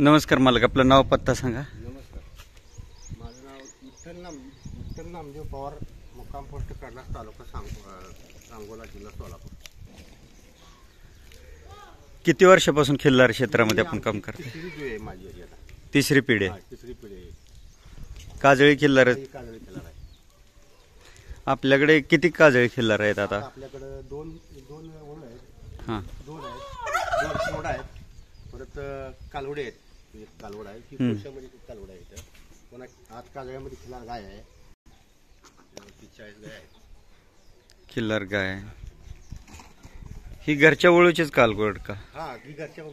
नमस्कार मालक, आपलं नाव पत्ता सांगा. नमस्कार, माझं नाव विठ्ठल नामदेव पवार, मुक्काम पोस्ट कडला, तालुका सांगोला, जिल्हा सोलापूर. किती वर्षापासून खिल्लार क्षेत्रामध्ये आपण काम करतो? तिसरी पिढी आहे माझी आता. तिसरी पिढी आहे. तिसरी पिढी आहे. काजळी खिल्लार काजळी खिल्लार आहे. आपल्याकडे किती काजळी खिल्लार आहेत आता? आपल्याकडे दोन ओळ आहेत. हां, दोन सोड आहेत. परत कालवडे आहेत. एक कालवड आहे, ही कोशामध्ये कालवड आहे. इथं पुन्हा आत काजळ्यामध्ये खिल्लार गाय आहे. 40 गाय आहे. खिल्लार गाय ही घरच्या वळूचीच कालवड का? हा, ही घरच्या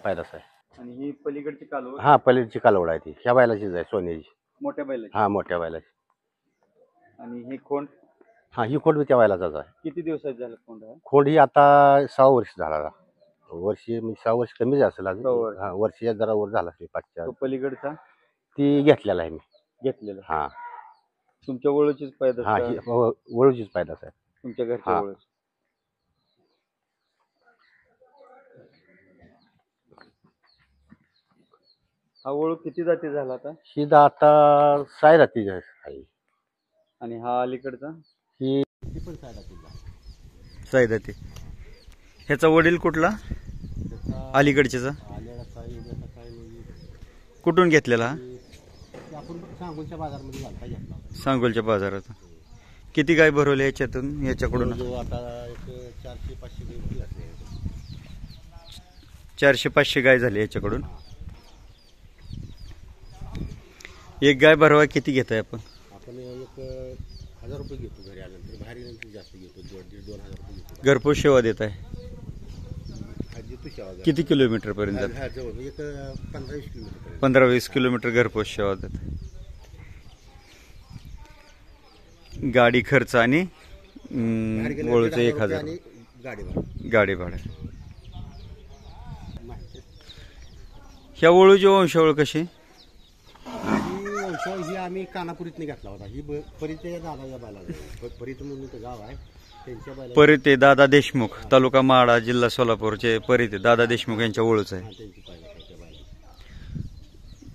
फायदाच आहे. आणि ही पलीकडची कालवड? हा, पलीकडची कालवड आहे ती. ह्या बैलाचीच आहे, सोन्याची. मोठ्या बैलाची? हा, मोठ्या बैलाची. आणि ही खोंड? हा, ही खोंड त्या बैलाचाच आहे. किती दिवसात झालं खोंड? खोंड ही आता 6 वर्ष झाला. वर्षी म्हणजे 6 वर्ष कमी असेल अजून. हा, वर्षी जरा वर झाला असेल. 5-4. पलीकडचा ती घेतलेला आहे मी. घेतलेला? हा, तुमच्या वळूचीच पैदास? हा, वळूचीच पैदास आहे. तुमच्या घरच्या वळूच? हा वळू किती जाती झाला आता? ही आता 6 राती आहे. आणि हा अलीकडचा? ही पण 6 राती. सायदाती. ह्याचा वडील कुठला? अलीकडच्याचा? कुठून घेतलेला? आपण सांगोलच्या बाजारामध्ये घालता घेतला. सांगोलच्या बाजारात. किती गाय भरवल्या याच्यातून, याच्याकडून? आता एक 400-500 गाय असले. 400-500 गाय झाली याच्याकडून. एक गाय भरवा किती घेताय आपण? आपण 1000 रुपये घेतो घरी आल्यानंतर. बाहेर गेल्यानंतर जास्त घेतो. 1,500-2,000 रुपये घेतो. घरपोच सेवा देत आहे? किती किलोमीटर पर्यंत? एक 15-20 किलोमीटर. 15-20 किलोमीटर घरपोच सेवा देत. गाडी खर्च आणि वळूचं 1000 गाडी भाडं. ह्या वळूची वंशावळ कशी? ही आम्ही कानापुरीतने घेतला होता. ही परिते दादा बाला, परित म्हणून गाव आहे त्यांच्या बाला. परिते दादा देशमुख, तालुका माडा, जिल्हा सोलापूरचे परिते दादा देशमुख यांच्या वळूच आहे.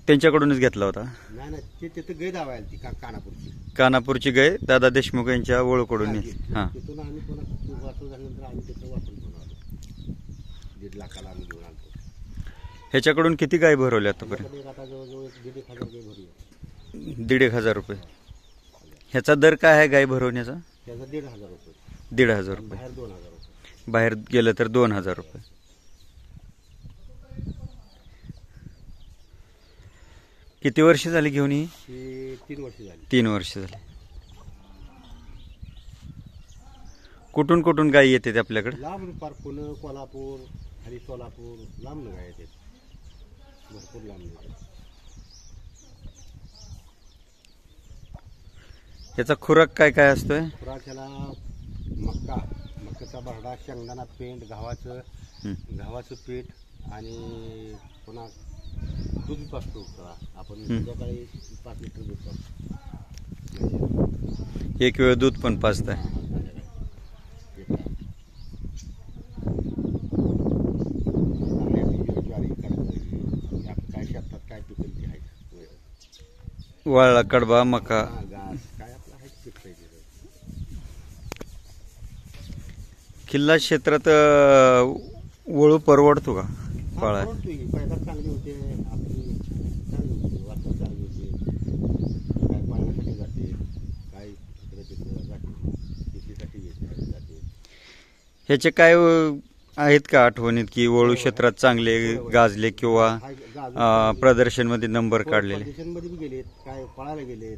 त्यांच्याकडूनच घेतला होता? नाही, ते तिथं गाय दावा ती कानापूरची. कानापूरची गाय दादा देशमुख यांच्या वळूकडून. हा, तिथून आम्ही पुन्हा वाचून झाल्यानंतर आम्ही तिथं वाचून घेऊन आलो. 1.5 लाखाला आम्ही घेऊन आलो. ह्याच्याकडून किती गाय भरवल्या आतापर्यंत? आता जवळजवळ 1,500 गाय भरली. 1,500 रुपये. ह्याचा दर काय आहे गाय भरवण्याचा? त्याचा 1,500 रुपये. 1,500 रुपये. बाहेर 2,000 रुपये. बाहेर गेलं तर 2,000 रुपये. किती वर्ष झाली घेऊन? ही 3 वर्ष झाली. 3 वर्ष झाली. कुठून कुठून गायी येते आपल्याकडे? लांब, पार पुणे, कोल्हापूर, आणि सोलापूर, लांब गाय येते. भरपूर लांब येते. ह्याचा खुराक काय काय असतोय? खुराक्याला मक्काचा भरडा, शेंगदाणा पेंट, गव्हाचं पीठ आणि पुन्हा दूध पाजतो. आपण संध्याकाळी 5 लिटर दूध पाजतो. एक वेळ दूध पण पाजताय? काय शेतात काय पिकल ती आहे. वाळला कडबा, मका. काय आपलं आहे पीक पाहिजे. किल्ला क्षेत्रात वळू परवडतो का पाळा? पैदा चांगली होते. आपली चांगली होते. वाचून चांगली होते. काय पाळण्यासाठी जाते, काय इकडे तिकडे जाते, शेतीसाठी जाते. ह्याचे काय आहेत का आठवणीत की वळू क्षेत्रात चांगले गाजले किंवा प्रदर्शन मध्ये नंबर काढलेले? प्रदर्शन मध्ये बी गेलेत, काय पळायला गेलेत,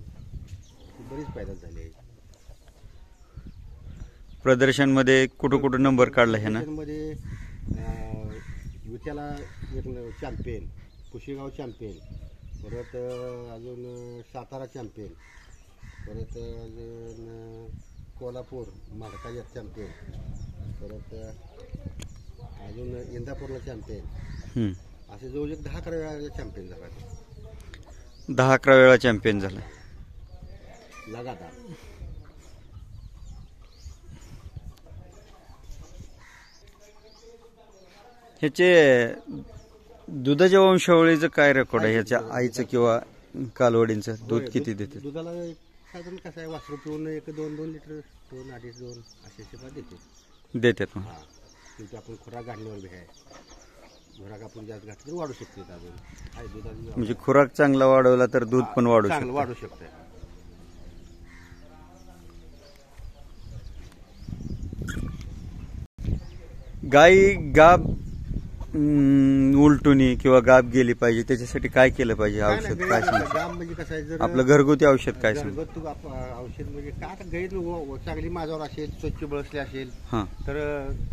बरीच पैदा झाले. प्रदर्शन मध्ये कुठं नंबर काढला आहे ना? मध्ये विट्याला एक चॅम्पियन, पुशेगाव चॅम्पियन, परत अजून सातारा चॅम्पियन, परत अजून कोल्हापूर माडकाच्या चॅम्पियन, परत अजून इंदापूरला चॅम्पियन. असे जवळ 10-11 वेळा चॅम्पियन झाला. 10-11 वेळा चॅम्पियन झाला लगातार. ह्याचे दुधाच्या वंशावळीचं काय रेकॉर्ड आहे ह्याच्या आईचं किंवा कालवडींचं दूध किती देते? दुधाला साधारण कसं आहे, वासरू पिऊन 1-2 लिटर 2-2.5 असे शेपा देते. देतात मग. हा शेवटी आपण खुराक घालण्यावर बी आहे. खुराक आपण जास्त घातली तर वाढू शकते अजून. आहे दुधाची म्हणजे खुराक चांगला वाढवला तर दूध पण वाढू चांगलं शकतं. वाढू शकते. गाई गाब उलटुनी किंवा गाब गेली पाहिजे त्याच्यासाठी काय केलं पाहिजे? औषध काय सांग? गाम म्हणजे कसं आहे, जर आपलं घरगुती औषध काय सांग? घरगुती औषध म्हणजे काय, आता गाई चांगली माझ्यावर असेल, स्वच्छ बळसली असेल हां. तर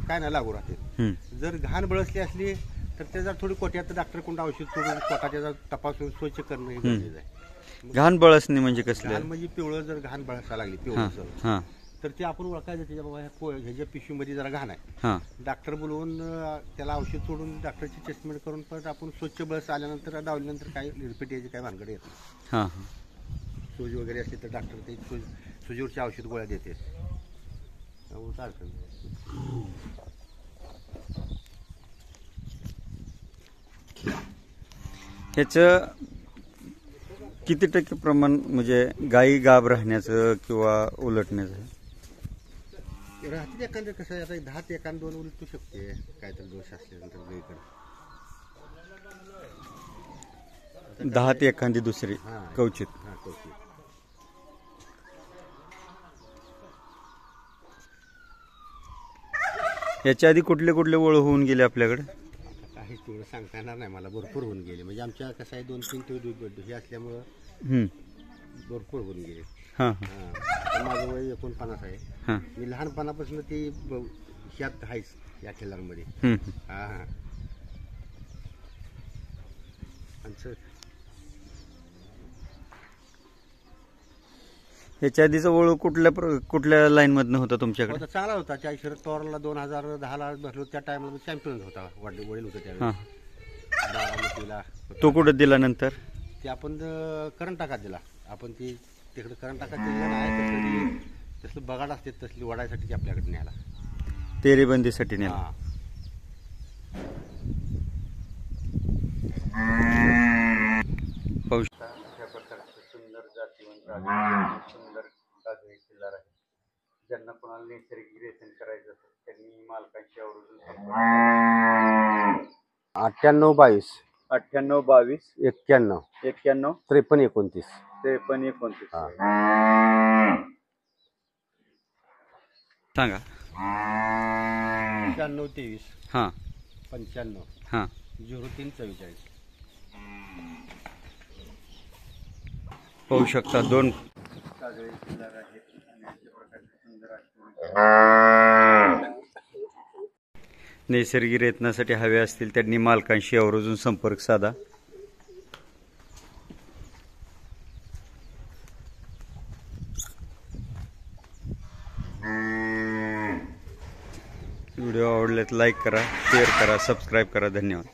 काय नाही लागू राहते. हम्म. जर घाण बळसली असली तर त्याचा थोडी कोट्यात डॉक्टरकडून औषध करून कोटा त्याचा तपासून स्वच्छ करणं हे गरजेचं आहे. घाण बळसणी म्हणजे घाण कसलं? म्हणजे पिवळं जर घाण बळसायला लागली हां पिवळं हां तर ते आपण ओळखायचं, त्याच्या बाबा ह्याच्या पिशवीमध्ये जरा घाण आहे. हां डॉक्टर बोलवून त्याला औषध सोडून डॉक्टरची ट्रीटमेंट करून परत आपण स्वच्छ बळस आल्यानंतर डावल्यानंतर काही रिपीट यायची काही भानगड येत नाही. हां हां. सूज वगैरे असली तर डॉक्टर ते सुजीवरची औषध गोळ्या देते. त्यामुळे काय अडचण नाही. ह्याचं किती टक्के प्रमाण म्हणजे गाई गाब राहण्याचं किंवा उलटण्याचं? राहते एखादं कसं आहे, आता 10 ते 1-2 उलटू शकते काहीतरी दोष असल्यानंतर गाईकडे. 10 ते एखादी दुसरी हां. कवचित. हां कौशी. याच्या आधी कुठले कुठले ओळ होऊन गेले आपल्याकडे? आता काही तेवढं सांगता येणार नाही मला. भरपूर होऊन गेले म्हणजे आमच्या कसं आहे 2-3 दूध हे असल्यामुळं हम्म. भरपूर होऊन गेले. हां हां हां. आता माझं वय 49 आहे. हां. मी लहानपणापासून ती ह्यात आहेच या खेळांमध्ये. हम्म. हां हां. आमचं ह्याच्या आधीचा ओळख कुठल्या लाईन मधनं होता तुमच्याकडे? होता चांगला होता. त्या शरद पवारला 2010ला भरलो त्या टायमाला चॅम्पियन होता. वडील होते त्यावेळी. हां. बारामतीला तो कुठं दिला नंतर? ते आपण करंट टाकात दिला. आपण ती तिकडे करंट टाकात दिलेला नाही. तसलं बगाड असते तसली वडायसाठी आपल्याकडे न्यायला. तेरेबंदीसाठी नेला. हां. पाहू सुंदर जातीवंत सुंदर गाजळी किल्लार आहे. ज्यांना कोणाला नैसर्गिक रेतन करायचं असेल त्यांनी मालकांशी आवर्जून 9822 9822 91 91 5329 5329 सांगा. 9623 हां 95 हां 0344. पाहू शकता 2 नैसर्गिक रेतनासाठी हवे असतील त्यांनी मालकांशी आवर्जून संपर्क साधा. व्हिडिओ आवडल्यास लाईक करा, शेअर करा, सबस्क्राईब करा. धन्यवाद.